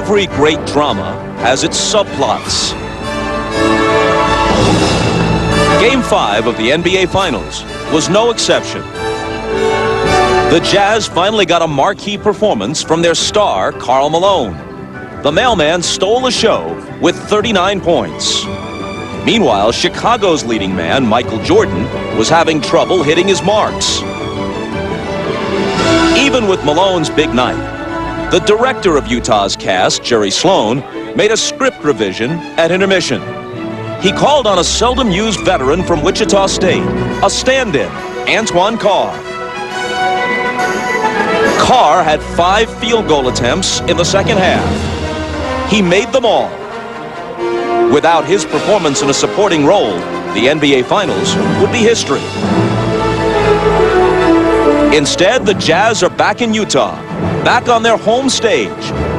Every great drama has its subplots. Game 5 of the NBA Finals was no exception. The Jazz finally got a marquee performance from their star, Karl Malone. The mailman stole the show with 39 points. Meanwhile, Chicago's leading man, Michael Jordan, was having trouble hitting his marks. Even with Malone's big night, the director of Utah's cast, Jerry Sloan, made a script revision at intermission. He called on a seldom-used veteran from Wichita State, a stand-in, Antoine Carr. Carr had 5 field goal attempts in the second half. He made them all. Without his performance in a supporting role, the NBA Finals would be history. Instead, the Jazz are back in Utah, back on their home stage,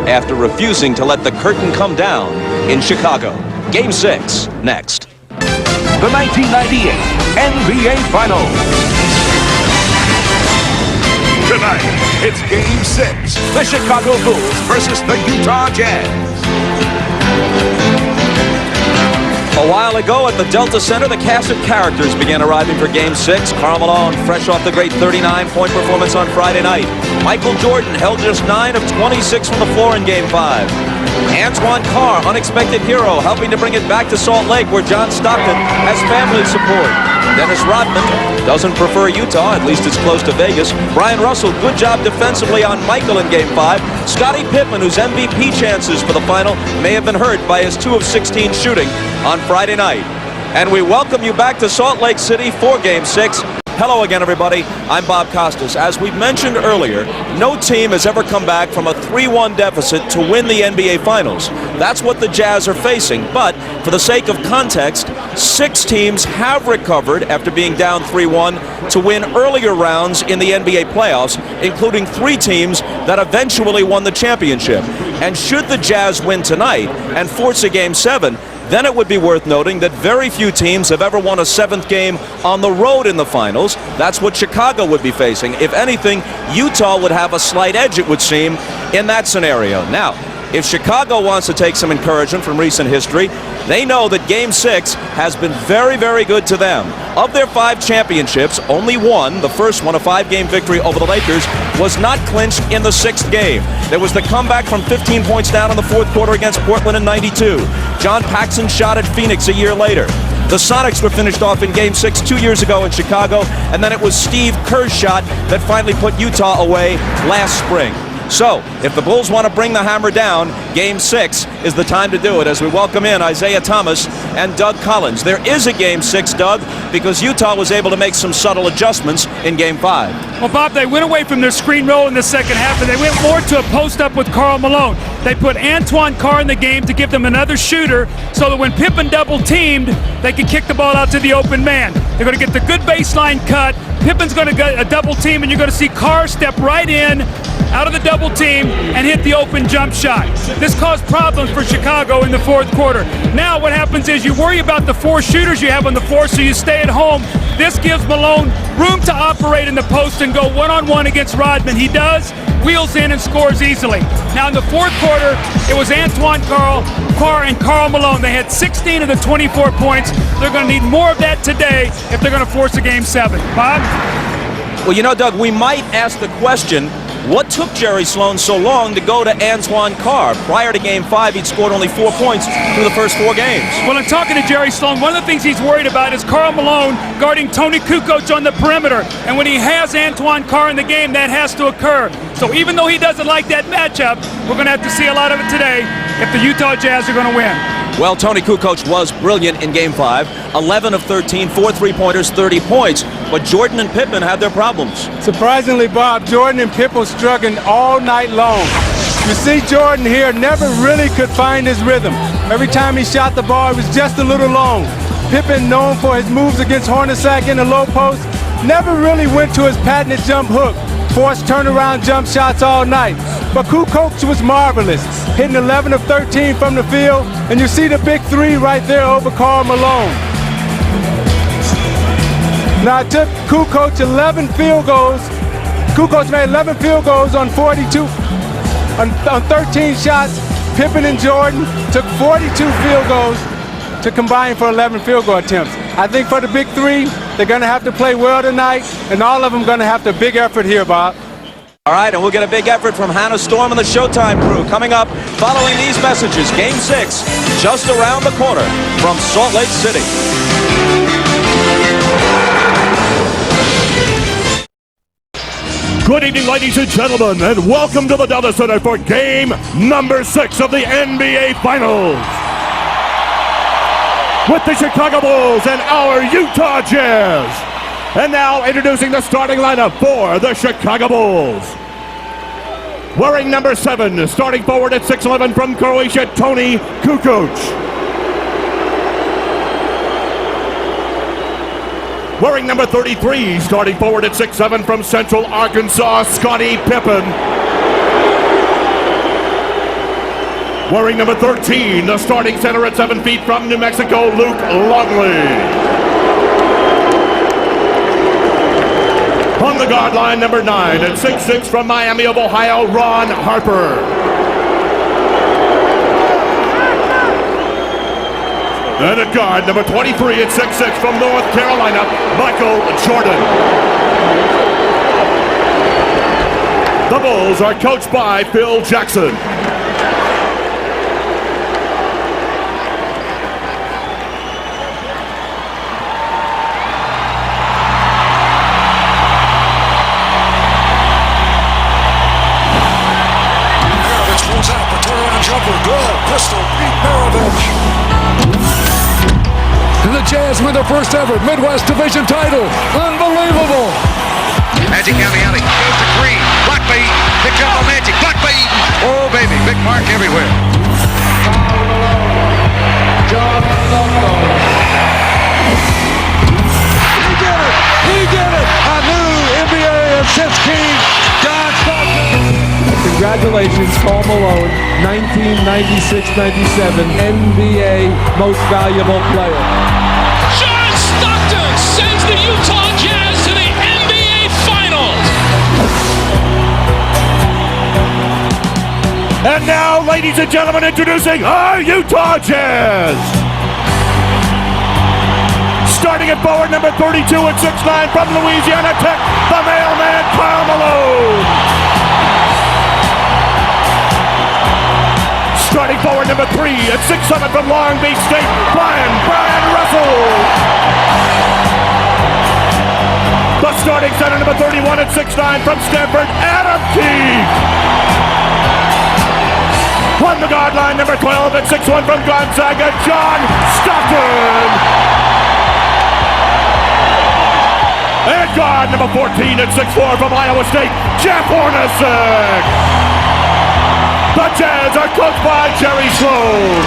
after refusing to let the curtain come down in Chicago. Game 6, next. The 1998 NBA Finals. Tonight, it's Game 6, the Chicago Bulls versus the Utah Jazz. A while ago at the Delta Center, the cast of characters began arriving for Game 6. Karl Malone, fresh off the great 39-point performance on Friday night. Michael Jordan held just 9 of 26 from the floor in Game 5. Antoine Carr, unexpected hero, helping to bring it back to Salt Lake, where John Stockton has family support. Dennis Rodman doesn't prefer Utah, at least it's close to Vegas. Brian Russell, good job defensively on Michael in Game 5. Scottie Pippen, whose MVP chances for the final may have been hurt by his 2 of 16 shooting on Friday night. And we welcome you back to Salt Lake City for Game 6. Hello again, everybody. I'm Bob Costas. As we mentioned earlier, no team has ever come back from a 3-1 deficit to win the NBA Finals. That's what the Jazz are facing. But for the sake of context, 6 teams have recovered after being down 3-1 to win earlier rounds in the NBA playoffs, including 3 teams that eventually won the championship. And should the Jazz win tonight and force a Game 7, then it would be worth noting that very few teams have ever won a 7th game on the road in the finals. That's what Chicago would be facing. If anything, Utah would have a slight edge, it would seem, in that scenario. Now, if Chicago wants to take some encouragement from recent history, they know that Game 6 has been very, very good to them. Of their 5 championships, only one, the first one, a 5-game victory over the Lakers, was not clinched in the 6th game. There was the comeback from 15 points down in the 4th quarter against Portland in '92. John Paxson shot at Phoenix a year later. The Sonics were finished off in Game 6 2 years ago in Chicago, and then it was Steve Kerr's shot that finally put Utah away last spring. So, if the Bulls want to bring the hammer down, Game 6 is the time to do it as we welcome in Isaiah Thomas and Doug Collins. There is a Game 6, Doug, because Utah was able to make some subtle adjustments in Game 5. Well, Bob, they went away from their screen roll in the second half, and they went more to a post-up with Karl Malone. They put Antoine Carr in the game to give them another shooter so that when Pippen double-teamed, they could kick the ball out to the open man. They're going to get the good baseline cut. Pippen's going to get a double-team, and you're going to see Carr step right in, out of the double team, and hit the open jump shot. This caused problems for Chicago in the 4th quarter. Now what happens is you worry about the 4 shooters you have on the floor, so you stay at home. This gives Malone room to operate in the post and go one-on-one against Rodman. He does, wheels in and scores easily. Now in the 4th quarter, it was Antoine Carr and Karl Malone. They had 16 of the 24 points. They're going to need more of that today if they're going to force a Game 7. Bob? Well, you know, Doug, we might ask the question, what took Jerry Sloan so long to go to Antoine Carr? Prior to Game 5, he'd scored only 4 points through the first 4 games. Well, in talking to Jerry Sloan, one of the things he's worried about is Karl Malone guarding Tony Kukoc on the perimeter. And when he has Antoine Carr in the game, that has to occur. So even though he doesn't like that matchup, we're going to have to see a lot of it today if the Utah Jazz are going to win. Well, Tony Kukoc was brilliant in Game 5. 11 of 13, 4 3-pointers, 30 points. But Jordan and Pippen had their problems. Surprisingly, Bob, Jordan and Pippen were struggling all night long. You see Jordan here never really could find his rhythm. Every time he shot the ball, it was just a little long. Pippen, known for his moves against Hornacek in the low post, never really went to his patented jump hook. Forced turnaround jump shots all night. But Kukoc was marvelous, hitting 11 of 13 from the field, and you see the big 3 right there over Karl Malone. Now it took Kukoc 11 field goals. Kukoc made 11 field goals on 42, on 13 shots, Pippen and Jordan took 42 field goals to combine for 11 field goal attempts. I think for the big three, they're going to have to play well tonight, and all of them going to have to big effort here, Bob. All right, and we'll get a big effort from Hannah Storm and the Showtime crew coming up following these messages. Game 6, just around the corner from Salt Lake City. Good evening, ladies and gentlemen, and welcome to the Delta Center for game number 6 of the NBA Finals. With the Chicago Bulls and our Utah Jazz. And now introducing the starting lineup for the Chicago Bulls. Wearing number 7, starting forward at 6'11" from Croatia, Toni Kukoc. Wearing number 33, starting forward at 6'7" from Central Arkansas, Scottie Pippen. Wearing number 13, the starting center at 7 feet from New Mexico, Luke Longley. On the guard line, number 9 at 6'6" from Miami of Ohio, Ron Harper. And at guard, number 23 at 6'6" from North Carolina, Michael Jordan. The Bulls are coached by Phil Jackson. The Jazz win their first ever Midwest Division title. Unbelievable. Magic down the alley. Goes to Green. Blocked by Eaton. Picked up by Magic. Blocked by Eaton. Oh, baby. Big mark everywhere. He did it. He did it. A new NBA assist king. John Stockton. Congratulations, Karl Malone, 1996-97 NBA Most Valuable Player. John Stockton sends the Utah Jazz to the NBA Finals. And now, ladies and gentlemen, introducing our Utah Jazz. Starting at forward, number 32 at 6'9" from Louisiana Tech, the mailman, Karl Malone. Starting forward, number 3 at 6'7" from Long Beach State, Brian Russell. The starting center, number 31 at 6'9" from Stanford, Adam Keefe. On the guard line, number 12 at 6'1" from Gonzaga, John Stockton. And guard, number 14 at 6'4" from Iowa State, Jeff Hornacek. The Jazz are coached by Jerry Sloan.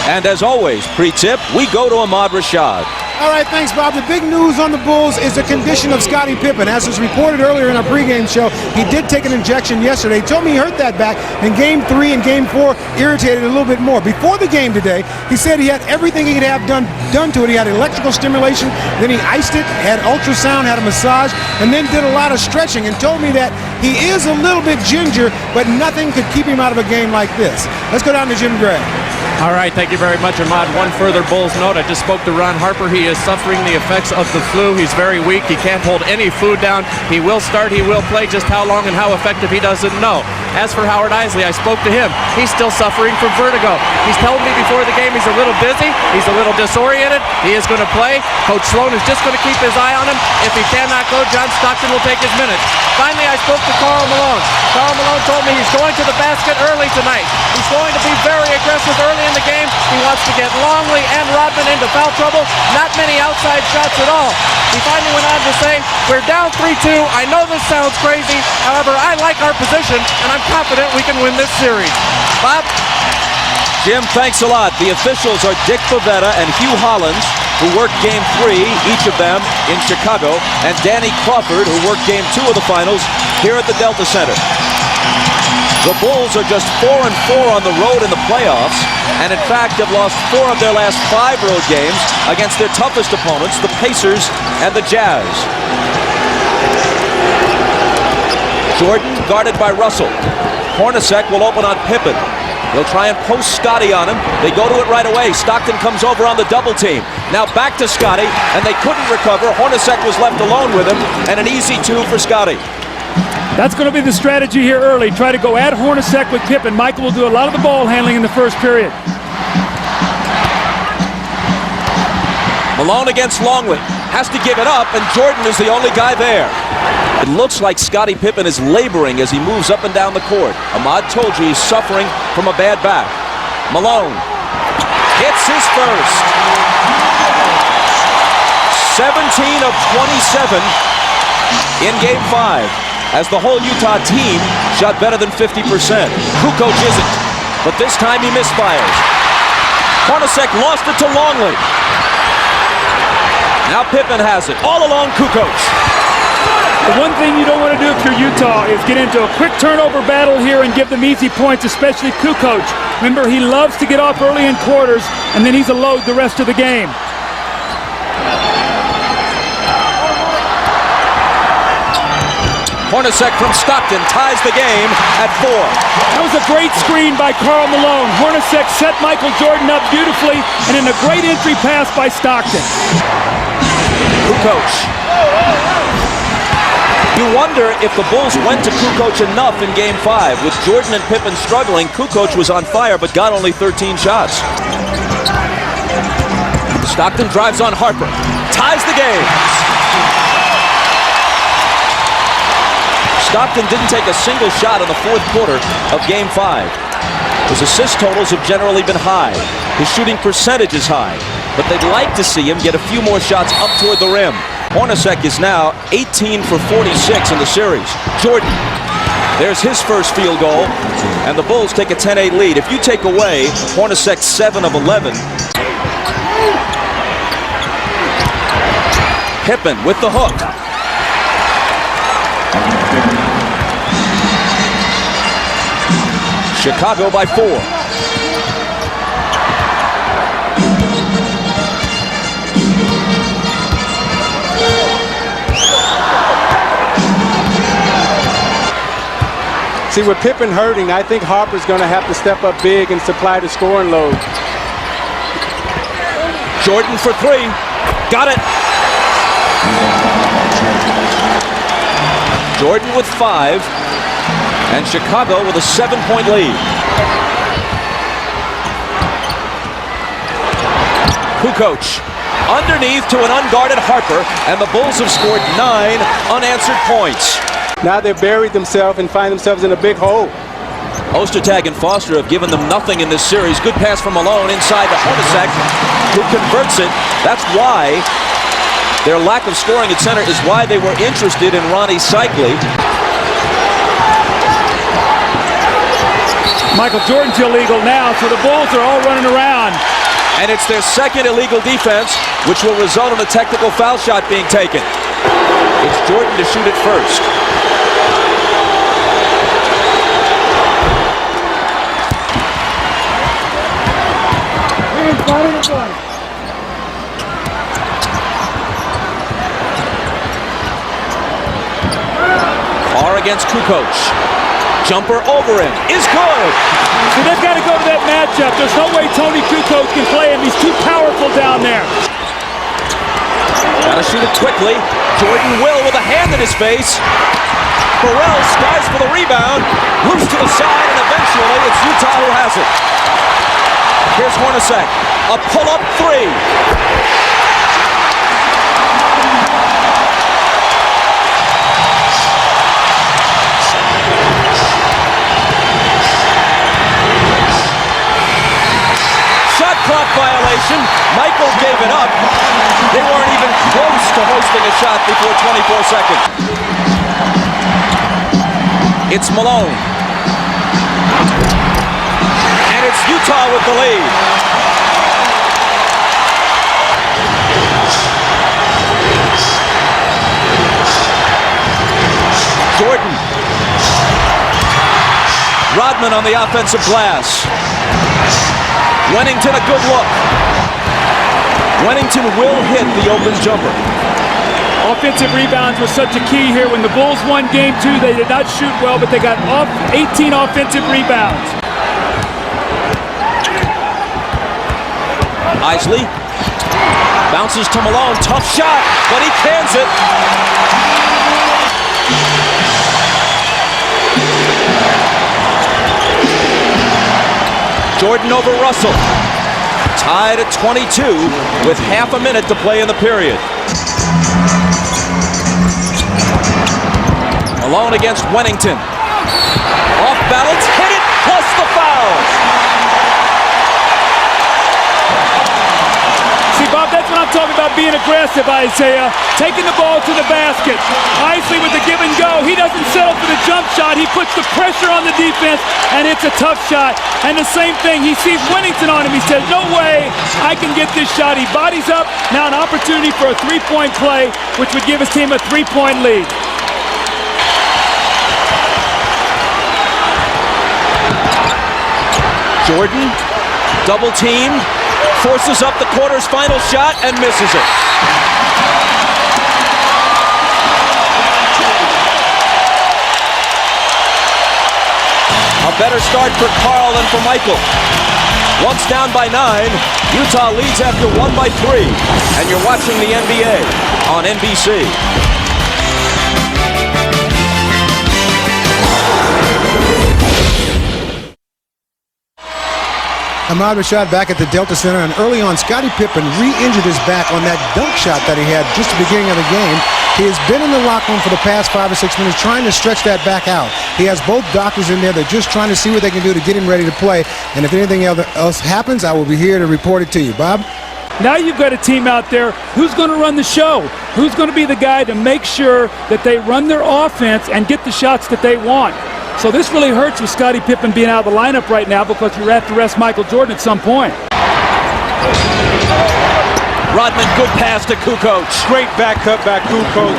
And as always, pre-tip, we go to Ahmad Rashad. All right, thanks, Bob. The big news on the Bulls is the condition of Scottie Pippen. As was reported earlier in our pregame show, he did take an injection yesterday. He told me he hurt that back in Game 3 and Game 4, irritated a little bit more. Before the game today, he said he had everything he could have done to it. He had electrical stimulation, then he iced it, had ultrasound, had a massage, and then did a lot of stretching and told me that he is a little bit ginger, but nothing could keep him out of a game like this. Let's go down to Jim Gray. All right, thank you very much, Ahmad. One further Bulls note. I just spoke to Ron Harper. He is suffering the effects of the flu. He's very weak. He can't hold any food down. He will start. He will play. Just how long and how effective he doesn't know. As for Howard Isley, I spoke to him. He's still suffering from vertigo. He's told me before the game he's a little dizzy. He's a little disoriented. He is going to play. Coach Sloan is just going to keep his eye on him. If he cannot go, John Stockton will take his minutes. Finally, I spoke to Karl Malone. Karl Malone told me he's going to the basket early tonight. He's going to be very aggressive early in the game. He wants to get Longley and Rodman into foul trouble. Not many outside shots at all. He finally went on to say, we're down 3-2. I know this sounds crazy. However, I like our position, and I'm confident we can win this series. Bob? Jim, thanks a lot. The officials are Dick Pavetta and Hugh Hollins, who worked Game 3, each of them in Chicago, and Danny Crawford, who worked Game 2 of the finals here at the Delta Center. The Bulls are just 4-4 on the road in the playoffs, and in fact have lost 4 of their last 5 road games against their toughest opponents, the Pacers and the Jazz. Jordan guarded by Russell. Hornacek will open on Pippen. He'll try and post Scotty on him. They go to it right away. Stockton comes over on the double team. Now back to Scotty, and they couldn't recover. Hornacek was left alone with him, and an easy two for Scotty. That's going to be the strategy here early. Try to go at Hornacek with Pippen. Michael will do a lot of the ball handling in the first period. Malone against Longley. Has to give it up, and Jordan is the only guy there. It looks like Scottie Pippen is laboring as he moves up and down the court. Ahmad told you he's suffering from a bad back. Malone hits his first. 17 of 27 in Game 5 as the whole Utah team shot better than 50%. Kukoc isn't, but this time he misfires. Hornacek lost it to Longley. Now Pippen has it. All alone, Kukoc. The one thing you don't want to do if you're Utah is get into a quick turnover battle here and give them easy points, especially Kukoc. Remember, he loves to get off early in quarters, and then he's a load the rest of the game. Hornacek from Stockton ties the game at 4. That was a great screen by Karl Malone. Hornacek set Michael Jordan up beautifully, and in a great entry pass by Stockton. Kukoc. You wonder if the Bulls went to Kukoc enough in Game 5. With Jordan and Pippen struggling, Kukoc was on fire but got only 13 shots. Stockton drives on Harper. Ties the game. Stockton didn't take a single shot in the fourth quarter of Game 5. His assist totals have generally been high. His shooting percentage is high. But they'd like to see him get a few more shots up toward the rim. Hornacek is now 18 for 46 in the series. Jordan, there's his first field goal, and the Bulls take a 10-8 lead. If you take away Hornacek's 7 of 11, Pippen with the hook. Chicago by 4. See, with Pippen hurting, I think Harper's going to have to step up big and supply the scoring load. Jordan for 3. Got it. Jordan with 5. And Chicago with a 7-point lead. Kukoc underneath to an unguarded Harper, and the Bulls have scored 9 unanswered points. Now they've buried themselves and find themselves in a big hole. Ostertag and Foster have given them nothing in this series. Good pass from Malone inside to Hornacek, who converts it. That's why their lack of scoring at center is why they were interested in Ronnie Cycli. Michael Jordan's illegal now, so the Bulls are all running around. And it's their second illegal defense, which will result in a technical foul shot being taken. It's Jordan to shoot it first. Carr against Kukoc. Jumper over him is good. So they've got to go to that matchup. There's no way Tony Kukoc can play him. He's too powerful down there. Gotta shoot it quickly. Jordan will with a hand in his face. Burrell skies for the rebound. Loose to the side, and eventually it's Utah who has it. Here's Hornacek. A pull-up 3. Shot clock violation. Michael gave it up. They weren't even close to hosting a shot before 24 seconds. It's Malone. And it's Utah with the lead. Jordan. Rodman on the offensive glass. Wennington a good look. Wennington will hit the open jumper. Offensive rebounds was such a key here. When the Bulls won game 2, they did not shoot well, but they got 18 offensive rebounds. Isley bounces to Malone. Tough shot, but he cans it. Jordan over Russell. Tied at 22 with half a minute to play in the period. Malone against Wennington. Off balance, hit it, plus the foul. See, Bob, that's what I'm talking about, being aggressive, Isaiah. Taking the ball to the basket. Isley with the give and go. He doesn't settle for the jump shot. He puts the pressure on the defense, and it's a tough shot. And the same thing, he sees Wennington on him. He says, no way I can get this shot. He bodies up. Now an opportunity for a three-point play, which would give his team a three-point lead. Jordan, double teamed, forces up the quarter's final shot and misses it. A better start for Carl than for Michael. Once down by 9, Utah leads after 1 by 3. And you're watching the NBA on NBC. Ahmad Rashad back at the Delta Center, and early on, Scottie Pippen re-injured his back on that dunk shot that he had just at the beginning of the game. He has been in the locker room for the past 5 or 6 minutes trying to stretch that back out. He has both doctors in there. They're just trying to see what they can do to get him ready to play. And if anything else happens, I will be here to report it to you. Bob? Now you've got a team out there who's going to run the show, who's going to be the guy to make sure that they run their offense and get the shots that they want. So this really hurts with Scottie Pippen being out of the lineup right now because you have to rest Michael Jordan at some point. Rodman, good pass to Kukoc. Great back cut by Kukoc.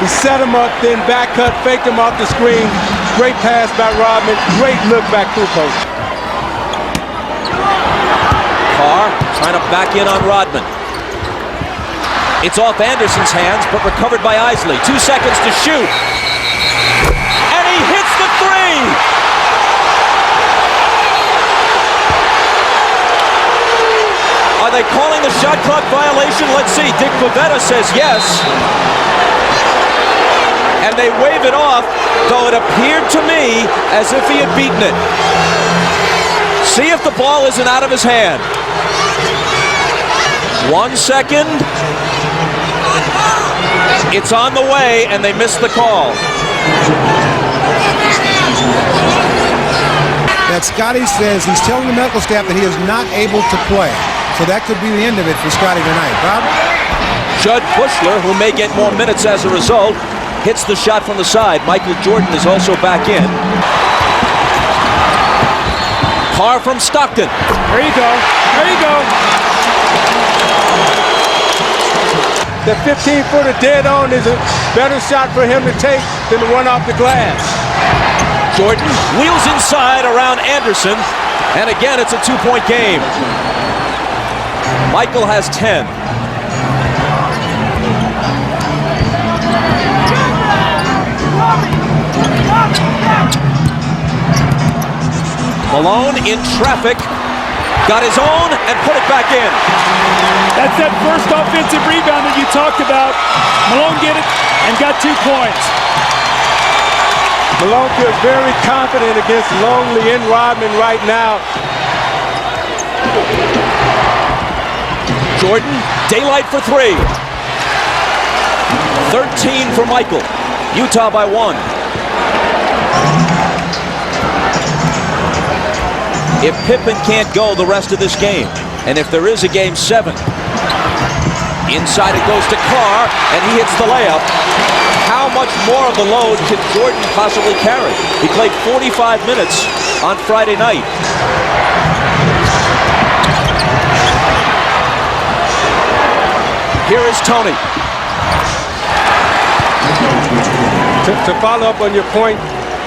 He set him up, then back cut, faked him off the screen. Great pass by Rodman. Great look by Kukoc. Carr trying to back in on Rodman. It's off Anderson's hands, but recovered by Isley. 2 seconds to shoot. And he hits the three! Are they calling the shot clock violation? Let's see. Dick Pavetta says yes. And they wave it off, though it appeared to me as if he had beaten it. See if the ball isn't out of his hand. 1 second. It's on the way, and they missed the call. That Scottie says he's telling the medical staff that he is not able to play. So that could be the end of it for Scottie tonight. Bob? Judd Bushler, who may get more minutes as a result, hits the shot from the side. Michael Jordan is also back in. Carr from Stockton. There you go. There you go. The 15-footer dead on is a better shot for him to take than the one off the glass. Jordan wheels inside around Anderson, and again it's a 2-point game. Michael has 10. Malone in traffic, got his own and put it back in. That's that first offensive rebound that you talked about. Malone get it and got 2 points. Malone feels very confident against Longley and Rodman right now. Jordan, daylight for 3. 13 for Michael. Utah by 1. If Pippen can't go the rest of this game, and if there is a game 7, inside it goes to Carr, and he hits the layup. How much more of the load can Jordan possibly carry? He played 45 minutes on Friday night. Here is Tony. To follow up on your point,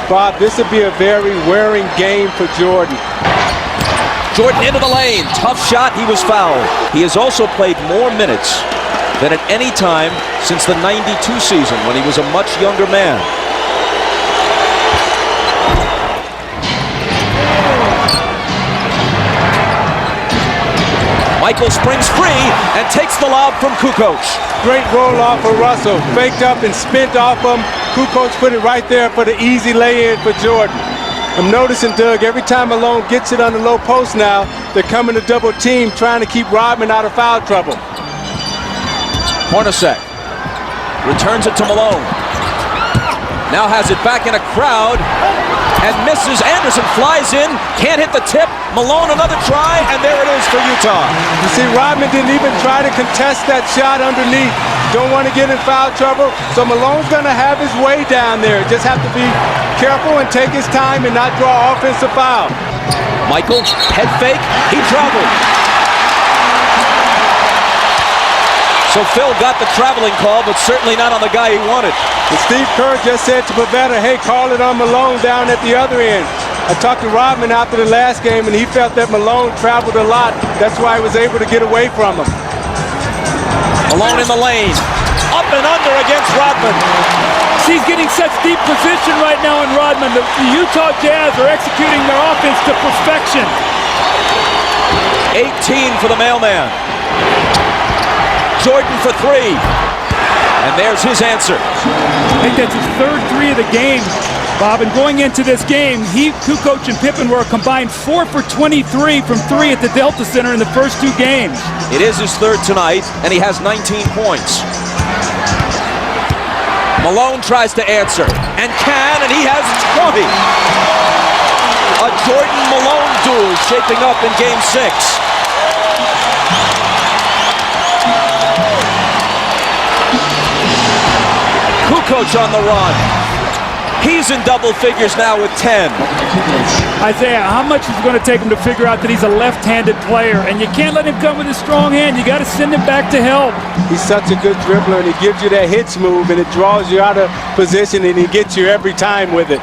Bob, this would be a very wearing game for Jordan. Jordan into the lane. Tough shot. He was fouled. He has also played more minutes than at any time since the '92 season when he was a much younger man. Michael springs free and takes the lob from Kukoc. Great roll off for Russell. Faked up and spent off him. Kukoc put it right there for the easy lay-in for Jordan. I'm noticing, Doug, every time Malone gets it on the low post now, they're coming to double team, trying to keep Rodman out of foul trouble. Hornacek returns it to Malone. Now has it back in a crowd and misses. Anderson flies in, can't hit the tip. Malone another try, and there it is for Utah. You see, Rodman didn't even try to contest that shot underneath. Don't want to get in foul trouble, so Malone's going to have his way down there. Just have to be careful and take his time and not draw offensive foul. Michael, head fake, he traveled. So Phil got the traveling call, but certainly not on the guy he wanted. And Steve Kerr just said to Pavetta, hey, call it on Malone down at the other end. I talked to Rodman after the last game, and he felt that Malone traveled a lot. That's why he was able to get away from him. Malone in the lane. Up and under against Rodman. He's getting such deep position right now in Rodman. The Utah Jazz are executing their offense to perfection. 18 for the mailman. Jordan for three. And there's his answer. I think that's his third three of the game, Bob. And going into this game, Kukoc and Pippen were a combined 4 for 23 from three at the Delta Center in the first two games. It is his third tonight, and he has 19 points. Malone tries to answer, and can, and he has 20. A Jordan-Malone duel shaping up in Game 6. Kukoc on the run. He's in double figures now with 10. Isaiah, how much is it going to take him to figure out that he's a left-handed player? And you can't let him come with a strong hand. You got to send him back to help. He's such a good dribbler, and he gives you that hitch move, and it draws you out of position, and he gets you every time with it.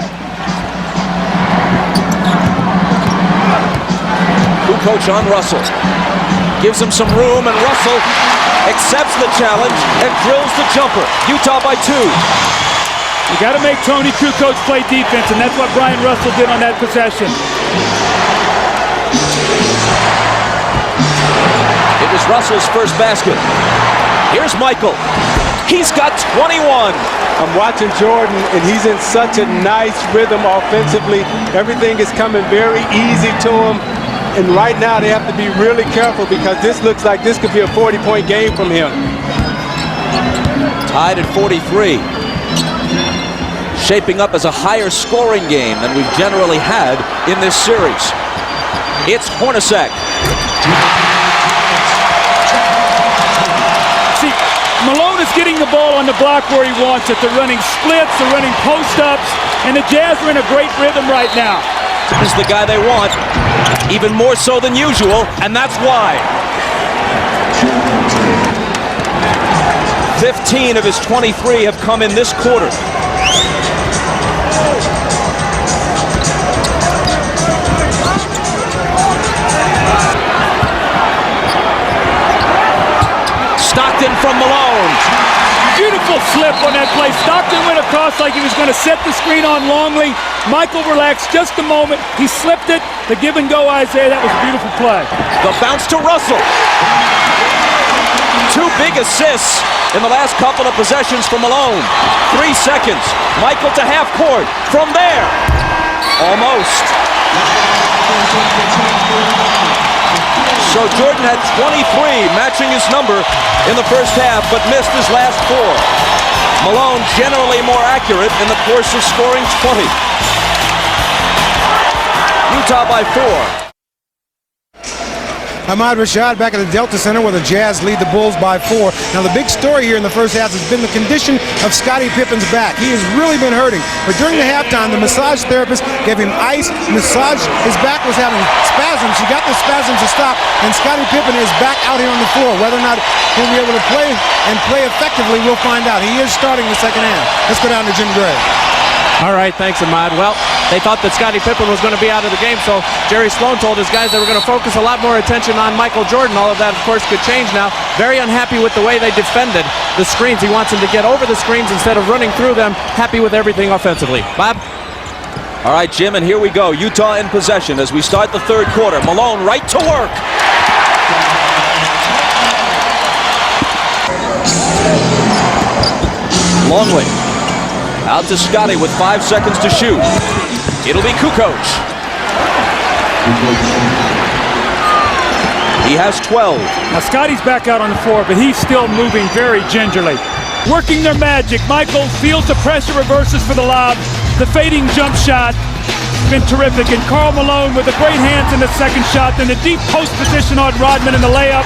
Kukoc on Russell. Gives him some room, and Russell accepts the challenge and drills the jumper. Utah by 2. You got to make Tony Kukoc play defense, and that's what Brian Russell did on that possession. It was Russell's first basket. Here's Michael. He's got 21. I'm watching Jordan, and he's in such a nice rhythm offensively. Everything is coming very easy to him. And right now they have to be really careful because this looks like this could be a 40-point game from him. Tied at 43. Shaping up as a higher scoring game than we've generally had in this series. It's Hornacek. See, Malone is getting the ball on the block where he wants it. They're running splits, they're running post-ups, and the Jazz are in a great rhythm right now. Is the guy they want, even more so than usual, and that's why. 15 of his 23 have come in this quarter. Stockton from Malone. Beautiful slip on that play. Stockton went across like he was going to set the screen on Longley. Michael relaxed just a moment. He slipped it. The give and go, Isaiah. That was a beautiful play. The bounce to Russell. 2 big assists in the last couple of possessions for Malone. 3 seconds. Michael to half court. From there. Almost. So Jordan had 23, matching his number in the first half, but missed his last 4. Malone generally more accurate in the course of scoring 20. Utah by 4. Ahmad Rashad back at the Delta Center where the Jazz lead the Bulls by 4. Now the big story here in the first half has been the condition of Scottie Pippen's back. He has really been hurting. But during the halftime, the massage therapist gave him ice, massaged his back, was having spasms. He got the spasms to stop, and Scottie Pippen is back out here on the floor. Whether or not he'll be able to play and play effectively, we'll find out. He is starting the second half. Let's go down to Jim Gray. All right, thanks, Ahmad. Well, They thought that Scottie Pippen was going to be out of the game, so Jerry Sloan told his guys they were going to focus a lot more attention on Michael Jordan. All of that, of course, could change now. Very unhappy with the way they defended the screens. He wants them to get over the screens instead of running through them. Happy with everything offensively. Bob? All right, Jim, and here we go. Utah in possession as we start the third quarter. Malone right to work. Longley out to Scotty with 5 seconds to shoot. It'll be Kukoc. He has 12. Now Scotty's back out on the floor, but he's still moving very gingerly. Working their magic. Michael feels the pressure, reverses for the lob. The fading jump shot been terrific. And Karl Malone with the great hands in the second shot. Then the deep post position on Rodman in the layup.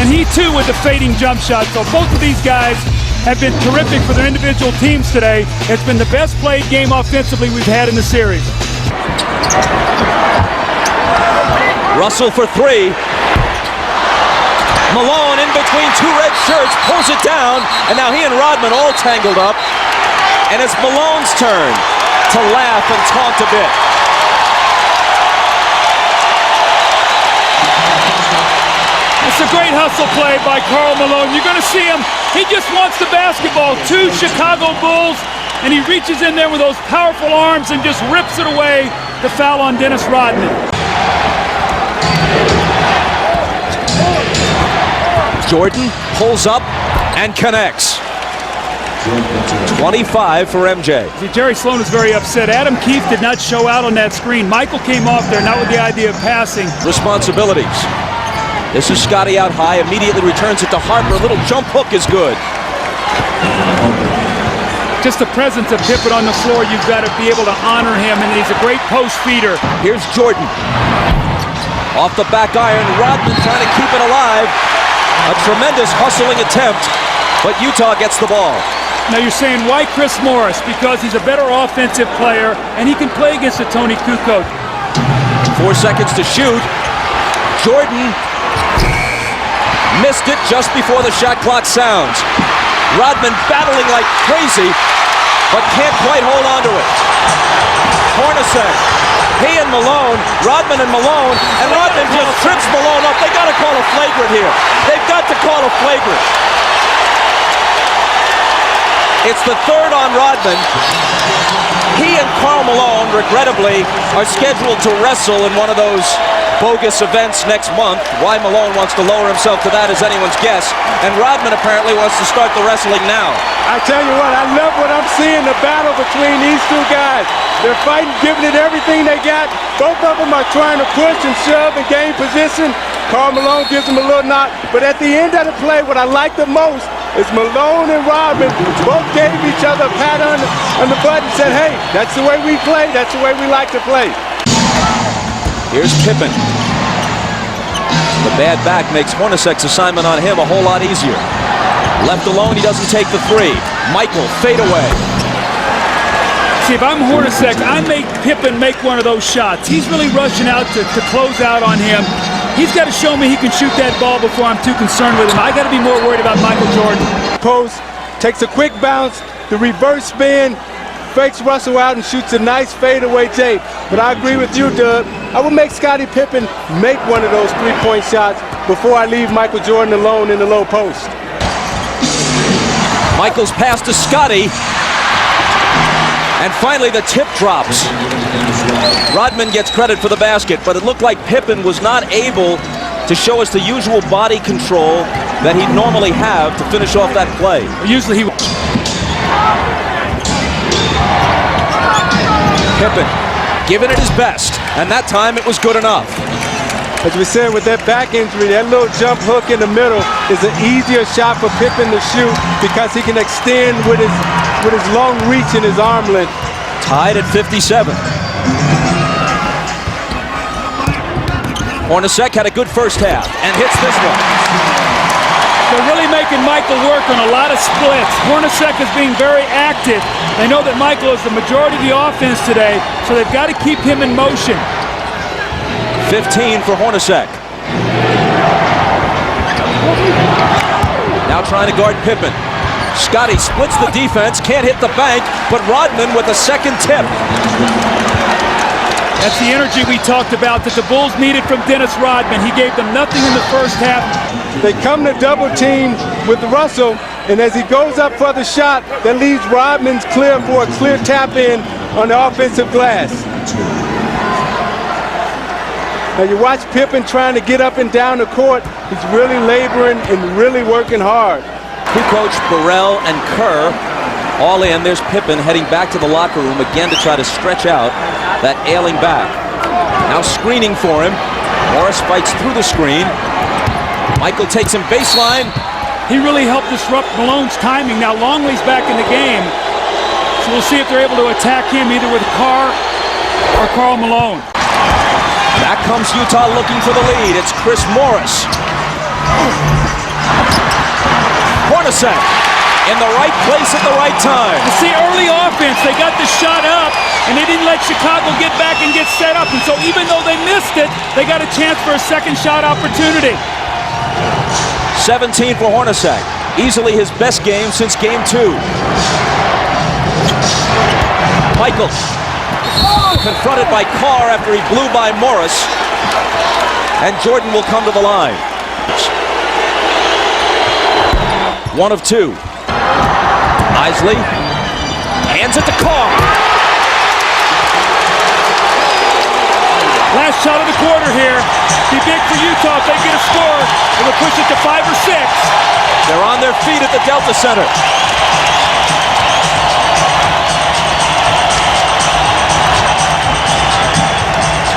And he too with the fading jump shot. So both of these guys have been terrific for their individual teams today. It's been the best played game offensively we've had in the series. Russell for three. Malone in between two red shirts, pulls it down, and now he and Rodman all tangled up. And it's Malone's turn to laugh and taunt a bit. It's a great hustle play by Karl Malone. You're going to see him. He just wants the basketball. 2 Chicago Bulls, and he reaches in there with those powerful arms and just rips it away. The foul on Dennis Rodman. Jordan pulls up and connects. 25 for MJ. See, Jerry Sloan was very upset. Adam Keefe did not show out on that screen. Michael came off there, not with the idea of passing. Responsibilities. This is Scotty out high, immediately returns it to Harper. A little jump hook is good. Just the presence of Pippen on the floor, you've got to be able to honor him, and he's a great post feeder. Here's Jordan. Off the back iron, Rodman trying to keep it alive. A tremendous hustling attempt, but Utah gets the ball. Now you're saying, why Chris Morris? Because he's a better offensive player, and he can play against a Tony Kukoc. 4 seconds to shoot. Jordan missed it just before the shot clock sounds. Rodman battling like crazy, but can't quite hold on to it. Hornacek, he and Malone, Rodman and Malone, and Rodman just trips Malone up. They got to call a flagrant here. They've got to call a flagrant. It's the third on Rodman. He and Karl Malone, regrettably, are scheduled to wrestle in one of those bogus events next month. Why Malone wants to lower himself to that is anyone's guess. And Rodman apparently wants to start the wrestling now. I tell you what, I love what I'm seeing, the battle between these two guys. They're fighting, giving it everything they got. Both of them are trying to push and shove and gain position. Karl Malone gives him a little knock. But at the end of the play, what I like the most is Malone and Rodman both gave each other a pat on the butt and said, hey, that's the way we play. That's the way we like to play. Here's Pippen. The bad back makes Hornacek's assignment on him a whole lot easier. Left alone, he doesn't take the three. Michael, fade away. See, if I'm Hornacek, I make Pippen make one of those shots. He's really rushing out to close out on him. He's got to show me he can shoot that ball before I'm too concerned with him. I got to be more worried about Michael Jordan. Post, takes a quick bounce, the reverse spin, fakes Russell out and shoots a nice fadeaway tape. But I agree with you, Doug. I would make Scottie Pippen make one of those three-point shots before I leave Michael Jordan alone in the low post. Michael's pass to Scotty. And finally the tip drops. Rodman gets credit for the basket, but it looked like Pippen was not able to show us the usual body control that he'd normally have to finish off that play. Usually he... Pippen giving it his best, and that time it was good enough. As we said, with that back injury, that little jump hook in the middle is an easier shot for Pippen to shoot because he can extend with his long reach and his arm length. Tied at 57. Hornacek had a good first half and hits this one. They're really making Michael work on a lot of splits. Hornacek is being very active. They know that Michael is the majority of the offense today, so they've got to keep him in motion. 15 for Hornacek. Now trying to guard Pippen. Scotty splits the defense, can't hit the bank, but Rodman with a second tip. That's the energy we talked about that the Bulls needed from Dennis Rodman. He gave them nothing in the first half. They come to double team with Russell, and as he goes up for the shot, that leaves Rodman's clear for a clear tap in on the offensive glass. Now you watch Pippen trying to get up and down the court. He's really laboring and really working hard. Kukoc, Burrell, and Kerr all in. There's Pippen heading back to the locker room again to try to stretch out that ailing back. Now screening for him. Morris fights through the screen. Michael takes him baseline. He really helped disrupt Malone's timing. Now Longley's back in the game. So we'll see if they're able to attack him either with Carr or Karl Malone. Back comes Utah looking for the lead. It's Chris Morris. Hornacek in the right place at the right time. You see, early offense, they got the shot up, and they didn't let Chicago get back and get set up. And so even though they missed it, they got a chance for a second shot opportunity. 17 for Hornacek. Easily his best game since game 2. Michael confronted by Carr after he blew by Morris. And Jordan will come to the line. 1 of 2. Isley hands it to Carr. Last shot of the quarter here. Be big for Utah if they get a score. It'll push it to 5 or 6. They're on their feet at the Delta Center.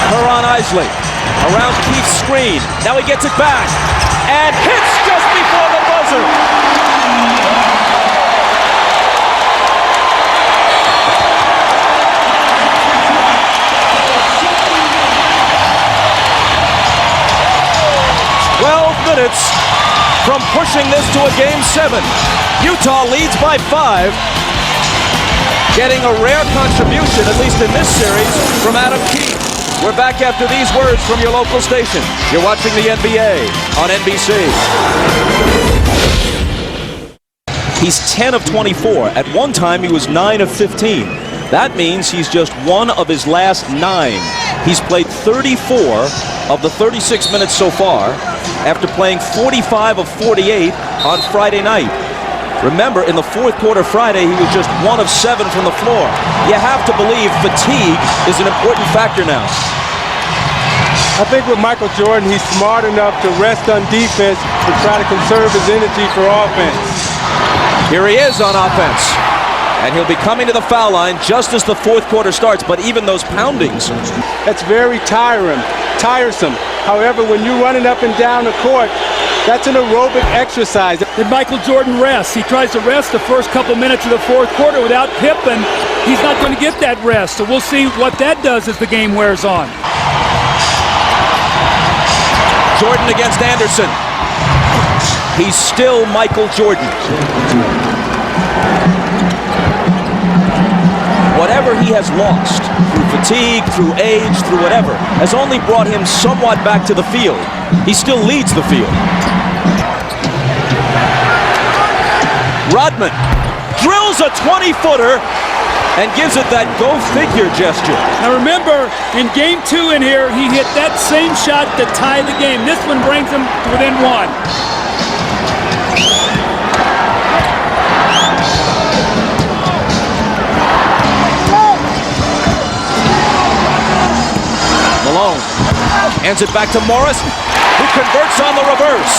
Kerr on Isley. Around Keith's screen. Now he gets it back. And hits just before the buzzer. Minutes from pushing this to a game 7. Utah leads by 5. Getting a rare contribution, at least in this series, from Adam Keith. We're back after these words from your local station. You're watching the NBA on NBC. He's 10 of 24. At one time, he was 9 of 15. That means he's just one of his last 9. He's played 34 of the 36 minutes so far, after playing 45 of 48 on Friday night. Remember, in the fourth quarter Friday, he was just 1 of 7 from the floor. You have to believe fatigue is an important factor now. I think with Michael Jordan, he's smart enough to rest on defense and try to conserve his energy for offense. Here he is on offense. And he'll be coming to the foul line just as the fourth quarter starts, but even those poundings. That's very tiresome. However, when you're running up and down the court, that's an aerobic exercise. Did Michael Jordan rest? He tries to rest the first couple minutes of the fourth quarter without Pippen. He's not going to get that rest, so we'll see what that does as the game wears on. Jordan against Anderson. He's still Michael Jordan. Whatever he has lost, through fatigue, through age, through whatever, has only brought him somewhat back to the field. He still leads the field. Rodman drills a 20-footer and gives it that go-figure gesture. Now remember, in game 2 in here, he hit that same shot to tie the game. This one brings him within 1. Malone hands it back to Morris, who converts on the reverse.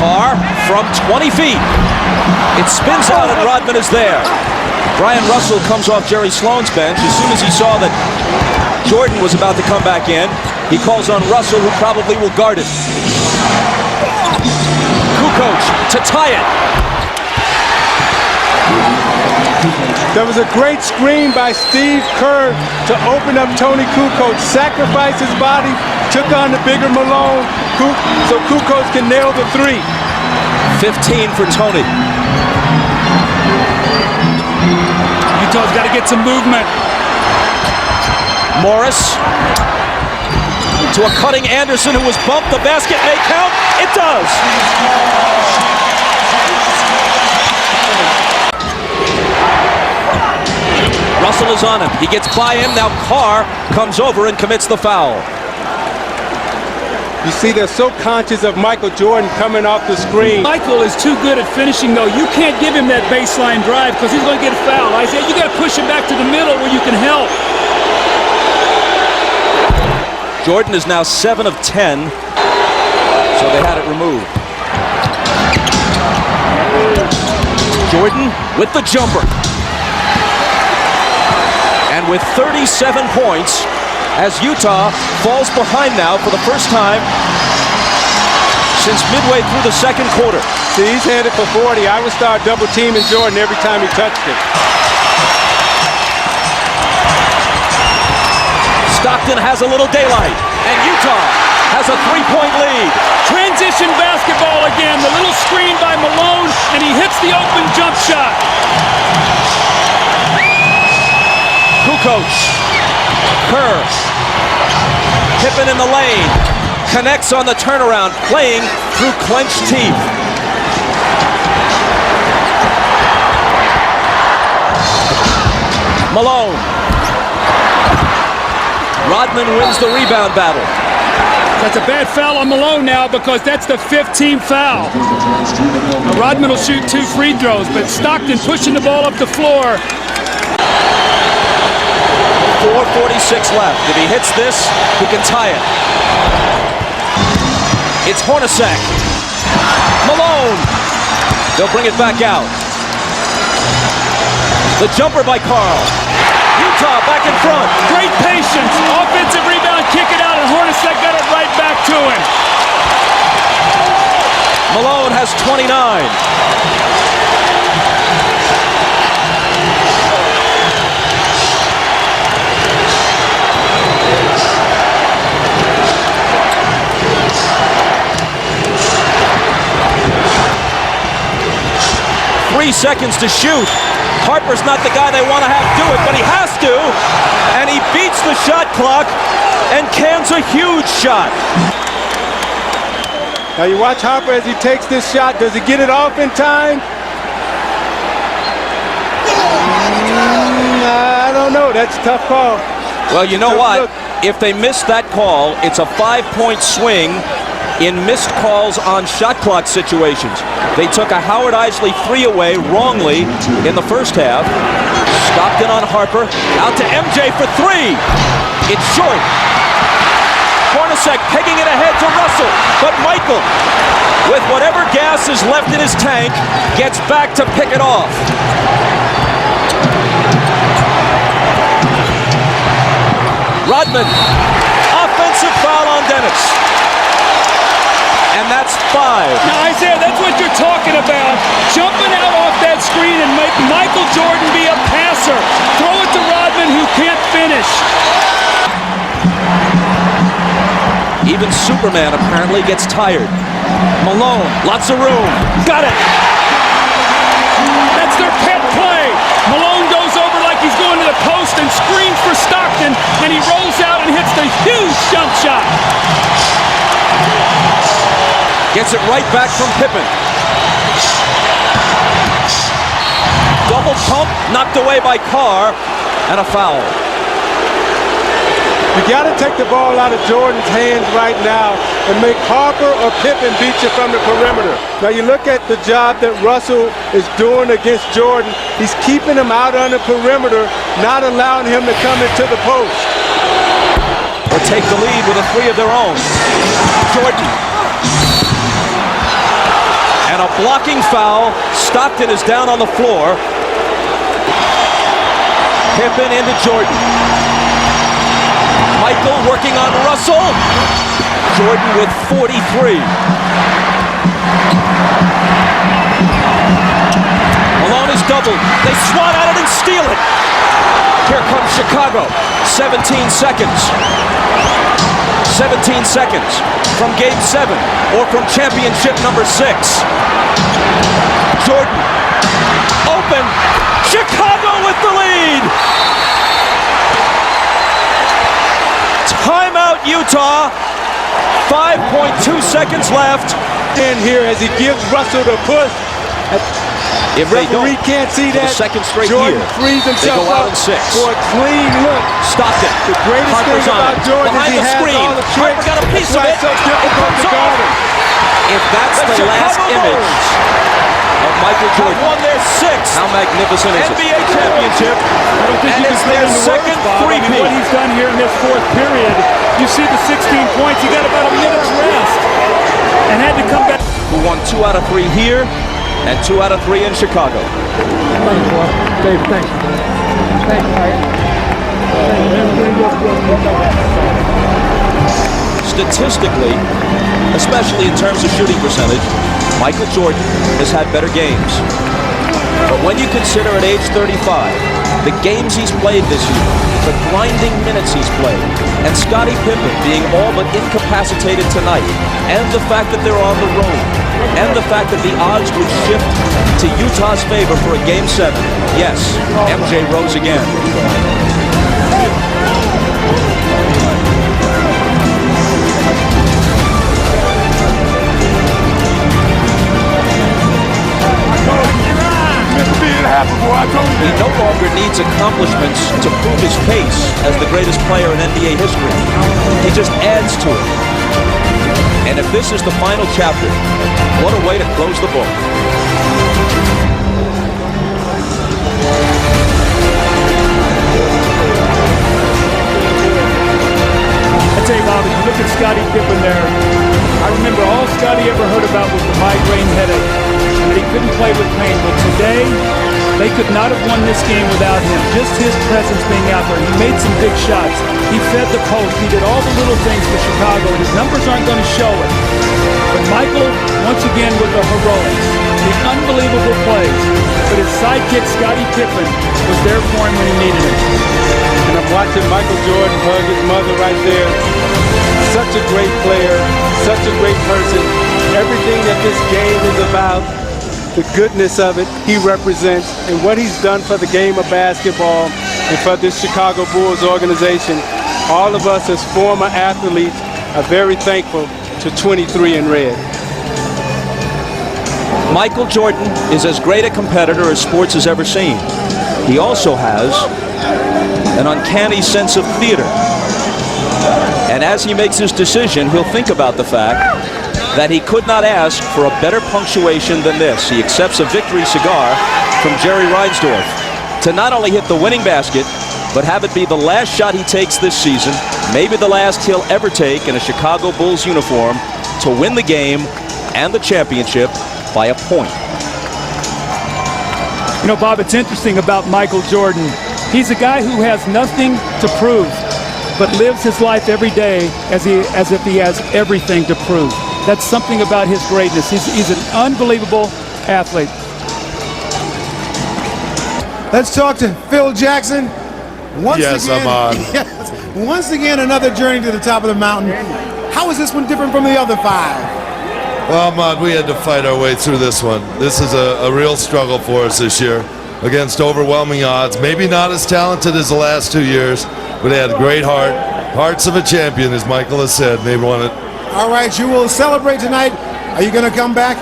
Carr from 20 feet. It spins out and Rodman is there. Brian Russell comes off Jerry Sloan's bench. As soon as he saw that Jordan was about to come back in, he calls on Russell, who probably will guard it. Kukoc to tie it. There was a great screen by Steve Kerr to open up Tony Kukoc, sacrificed his body, took on the bigger Malone, so Kukoc can nail the 3. 15 for Tony. Utah's got to get some movement. Morris to a cutting Anderson, who was bumped. The basket may count. It does. Steps on him. He gets by him. Now Carr comes over and commits the foul. You see, they're so conscious of Michael Jordan coming off the screen. Michael is too good at finishing, though. You can't give him that baseline drive because he's going to get fouled. Isaiah, you got to push him back to the middle where you can help. Jordan is now 7 of 10, so they had it removed. Jordan with the jumper. And with 37 points, as Utah falls behind now for the first time since midway through the second quarter. See, he's headed for 40. I would start double teaming Jordan every time he touched it. Stockton has a little daylight, and Utah has a 3-point lead. Transition basketball again. The little screen by Malone, and he hits the open jump shot. Kukoc. Kerr. Pippen in the lane. Connects on the turnaround, playing through clenched teeth. Malone. Rodman wins the rebound battle. That's a bad foul on Malone now because that's the 15th foul. Now Rodman will shoot 2 free throws, but Stockton pushing the ball up the floor. 4:46 left. If he hits this, he can tie it. It's Hornacek. Malone. They'll bring it back out. The jumper by Carl. Utah back in front. Great patience. Offensive rebound, kick it out, and Hornacek got it right back to him. Malone has 29. 3 seconds to shoot. Harper's not the guy they want to have do it, but he has to. And he beats the shot clock and cans a huge shot. Now you watch Harper as he takes this shot. Does he get it off in time? I don't know. That's a tough call. Well, you know what? If they miss that call, it's a 5-point swing in missed calls on shot clock situations. They took a Howard Isley 3 away wrongly in the first half. Stockton on Harper, out to MJ for 3. It's short. Hornacek pegging it ahead to Russell, but Michael, with whatever gas is left in his tank, gets back to pick it off. Rodman, offensive foul on Dennis. And that's 5. Now, Isaiah, that's what you're talking about. Jumping out off that screen and make Michael Jordan be a passer. Throw it to Rodman, who can't finish. Even Superman apparently gets tired. Malone, lots of room. Got it. That's their pet play. Malone goes over like he's going to the post and screams for Stockton, and he rolls out and hits the huge jump shot. Gets it right back from Pippen. Double pump, knocked away by Carr, and a foul. You got to take the ball out of Jordan's hands right now and make Harper or Pippen beat you from the perimeter. Now you look at the job that Russell is doing against Jordan. He's keeping him out on the perimeter, not allowing him to come into the post. Or take the lead with a 3 of their own. Jordan. And a blocking foul. Stockton is down on the floor. Pippen into Jordan. Michael working on Russell. Jordan with 43. Malone is doubled. They swat at it and steal it. Here comes Chicago. 17 seconds. 17 seconds from Game 7 or from championship number 6. Jordan open. Chicago with the lead. Timeout Utah. 5.2 seconds left. In here as he gives Russell the push. If they don't, Referee can't see for that. the second straight Jordan year, frees they himself go out up in 6. for a clean look. Stockton. The greatest Harper's thing on about it. Jordan Behind is he the has screen. all the tricks. Harper got a piece That's of why it. it's so difficult to guard him. If that's the last image of Michael Jordan, won their 6th. How magnificent is NBA it? Championship. And it's their second three-peat. What he's done here in this fourth period, you see the 16 points. He got about a minute's rest and had to come back. Who won 2 out of 3 here and 2 out of 3 in Chicago. Thanks, boy. Dave, thanks. Thanks, Statistically, especially in terms of shooting percentage, Michael Jordan has had better games. But when you consider at age 35, the games he's played this year, the grinding minutes he's played, and Scottie Pippen being all but incapacitated tonight, and the fact that they're on the road, and the fact that the odds would shift to Utah's favor for a Game 7, yes, MJ rose again. He no longer needs accomplishments to prove his case as the greatest player in NBA history. He just adds to it. And if this is the final chapter, what a way to close the book. I tell you, Bob, if you look at Scottie Pippen there, I remember all Scottie ever heard about was the migraine headache, and that he couldn't play with pain. But today, they could not have won this game without him. Just his presence being out there. He made some big shots. He fed the post. He did all the little things for Chicago. His numbers aren't going to show it. But Michael, once again, with the heroics, the unbelievable plays. But his sidekick, Scottie Pippen, was there for him when he needed him. And I'm watching Michael Jordan hug his mother right there. Such a great player, such a great person. Everything that this game is about, the goodness of it, he represents, and what he's done for the game of basketball and for this Chicago Bulls organization. All of us as former athletes are very thankful to 23 in red. Michael Jordan is as great a competitor as sports has ever seen. He also has an uncanny sense of theater. And as he makes his decision, he'll think about the fact that he could not ask for a better punctuation than this. He accepts a victory cigar from Jerry Reinsdorf to not only hit the winning basket, but have it be the last shot he takes this season, maybe the last he'll ever take in a Chicago Bulls uniform, to win the game and the championship by a point. You know, Bob, it's interesting about Michael Jordan. He's a guy who has nothing to prove, but lives his life every day as if he has everything to prove. That's something about his greatness. He's an unbelievable athlete. Let's talk to Phil Jackson. Yes, I'm on. Once again, another journey to the top of the mountain. How is this one different from the other 5? Well, Ahmad, we had to fight our way through this one. This is a real struggle for us this year against overwhelming odds. Maybe not as talented as the last 2 years, but they had a great heart. Hearts of a champion, as Michael has said. They won it. All right, you will celebrate tonight. Are you going to come back?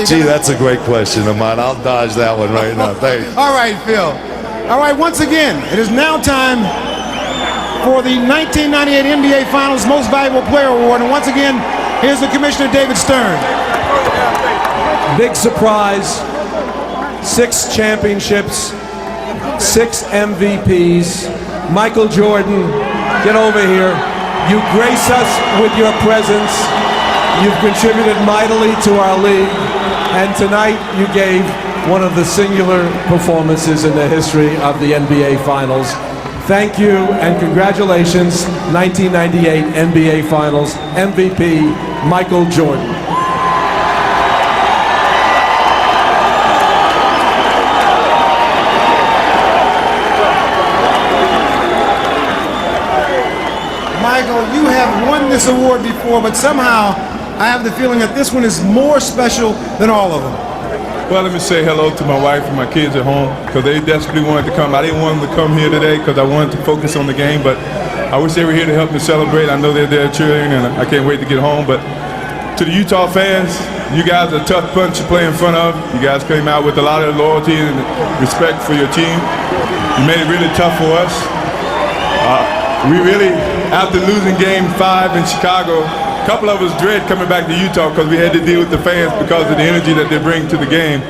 Gee, that's a great question, Ahmad. I'll dodge that one right now. Thanks. All right, Phil. All right, once again, it is now time for the 1998 NBA Finals Most Valuable Player Award. And once again, here's the Commissioner, David Stern. Big surprise. 6 championships, 6 MVPs. Michael Jordan, get over here. You grace us with your presence. You've contributed mightily to our league. And tonight you gave one of the singular performances in the history of the NBA Finals. Thank you and congratulations, 1998 NBA Finals MVP, Michael Jordan. Michael, you have won this award before, but somehow I have the feeling that this one is more special than all of them. Well, let me say hello to my wife and my kids at home because they desperately wanted to come. I didn't want them to come here today because I wanted to focus on the game, but I wish they were here to help me celebrate. I know they're there cheering, and I can't wait to get home. But to the Utah fans, you guys are a tough bunch to play in front of. You guys came out with a lot of loyalty and respect for your team. You made it really tough for us. We really, after losing Game 5 in Chicago, a couple of us dread coming back to Utah because we had to deal with the fans because of the energy that they bring to the game.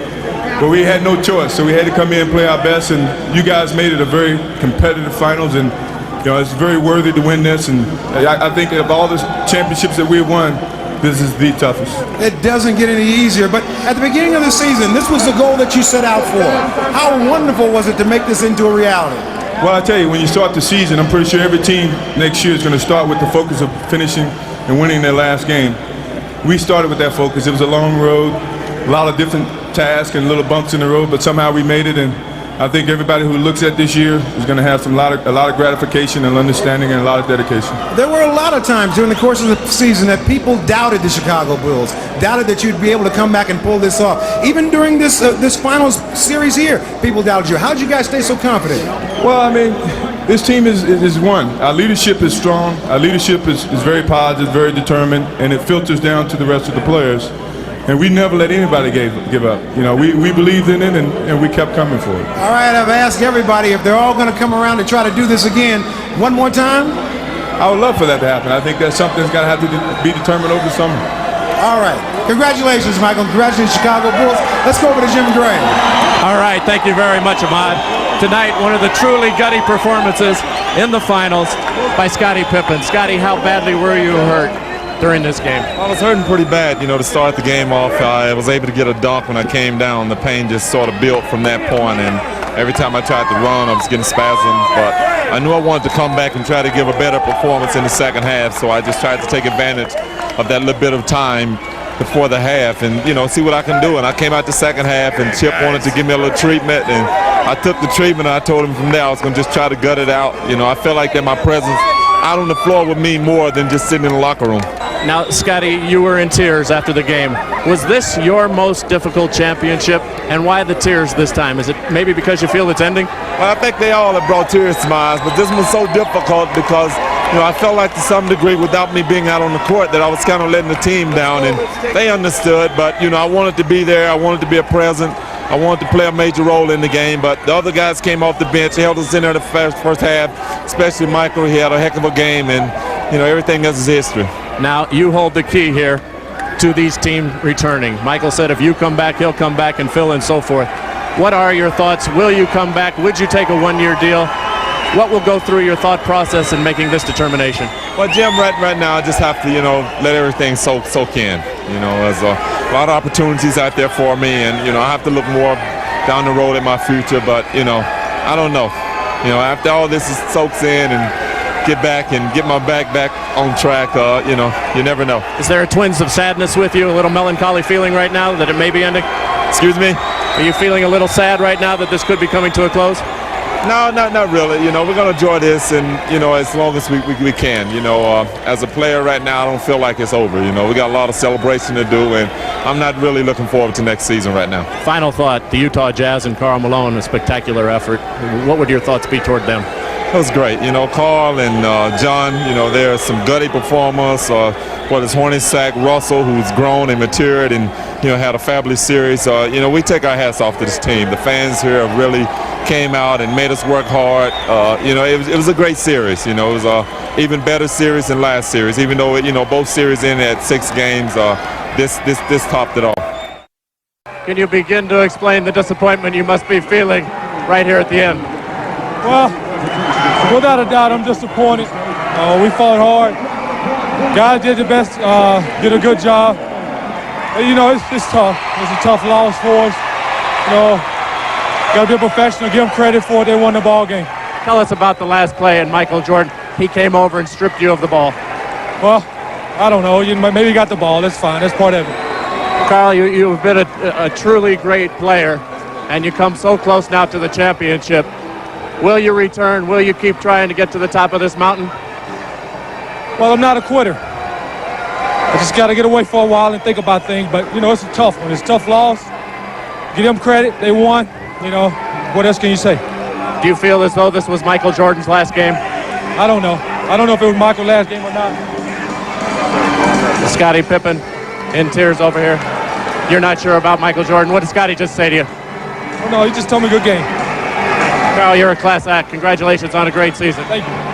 But we had no choice, so we had to come in and play our best, and you guys made it a very competitive finals, and it's very worthy to win this, and I think of all the championships that we've won, this is the toughest. It doesn't get any easier, but at the beginning of the season, this was the goal that you set out for. How wonderful was it to make this into a reality? Well, I tell you, when you start the season, I'm pretty sure every team next year is going to start with the focus of finishing and winning their last game. We started with that focus. It was a long road, a lot of different tasks and little bumps in the road, but somehow we made it, and I think everybody who looks at this year is going to have a lot of gratification and understanding and a lot of dedication. There were a lot of times during the course of the season that people doubted the Chicago Bulls, doubted that you'd be able to come back and pull this off. Even during this finals series here, people doubted you. How did you guys stay so confident? Well, I mean, this team is one. Our leadership is strong. Our leadership is very positive, very determined, and it filters down to the rest of the players. And we never let anybody give up. We believed in it, and we kept coming for it. All right, I've asked everybody if they're all going to come around to try to do this again. One more time? I would love for that to happen. I think that's something that's got to have to be determined over the summer. All right. Congratulations, Michael. Congratulations, Chicago Bulls. Let's go over to Jim Gray. All right, thank you very much, Ahmad. Tonight, one of the truly gutty performances in the finals by Scottie Pippen. Scottie, how badly were you hurt during this game? I was hurting pretty bad, to start the game off. I was able to get a dunk when I came down. The pain just sort of built from that point, and every time I tried to run, I was getting spasms. But I knew I wanted to come back and try to give a better performance in the second half, so I just tried to take advantage of that little bit of time before the half and, see what I can do. And I came out the second half, and Chip wanted to give me a little treatment, and I took the treatment, and I told him from there I was going to just try to gut it out. I felt like that my presence out on the floor would mean more than just sitting in the locker room. Now, Scottie, you were in tears after the game. Was this your most difficult championship, and why the tears this time? Is it maybe because you feel it's ending? Well, I think they all have brought tears to my eyes, but this was so difficult because, I felt like to some degree without me being out on the court that I was kind of letting the team down, and they understood, but, I wanted to be there. I wanted to be a present. I wanted to play a major role in the game, but the other guys came off the bench. They held us in there the first half, especially Michael. He had a heck of a game, and, everything else is history. Now, you hold the key here to these teams returning. Michael said if you come back, he'll come back, and Phil and so forth. What are your thoughts? Will you come back? Would you take a one-year deal? What will go through your thought process in making this determination? Well, Jim, right now I just have to, let everything soak in. There's a lot of opportunities out there for me, and, I have to look more down the road at my future, but, I don't know. After all this soaks in and get back and get my back on track, you never know. Is there a twinge of sadness with you, a little melancholy feeling right now that it may be ending? Excuse me? Are you feeling a little sad right now that this could be coming to a close? No, not really. We're going to enjoy this, and, as long as we can. As a player right now, I don't feel like it's over. We got a lot of celebration to do, and I'm not really looking forward to next season right now. Final thought, the Utah Jazz and Karl Malone, a spectacular effort. What would your thoughts be toward them? It was great. Carl and John, they're some gutty performers. Hornacek, Russell, who's grown and matured and, had a fabulous series. We take our hats off to this team. The fans here have really came out and made us work hard. It was a great series. It was a even better series than last series, even though, both series ended at 6 games. This topped it all. Can you begin to explain the disappointment you must be feeling right here at the end? Well, without a doubt, I'm disappointed. We fought hard. Guys did their best, did a good job. But, it's tough. It's a tough loss for us. Got to be professional, give them credit for it. They won the ball game. Tell us about the last play and Michael Jordan. He came over and stripped you of the ball. Well, I don't know. Maybe you got the ball. That's fine. That's part of it. Karl, you've been a truly great player, and you come so close now to the championship. Will you return? Will you keep trying to get to the top of this mountain? Well, I'm not a quitter. I just got to get away for a while and think about things. But, it's a tough one. It's a tough loss. Give them credit. They won. What else can you say? Do you feel as though this was Michael Jordan's last game? I don't know. I don't know if it was Michael's last game or not. Scottie Pippen, in tears over here. You're not sure about Michael Jordan. What did Scotty just say to you? Oh, no, he just told me good game. Carl, you're a class act. Congratulations on a great season. Thank you.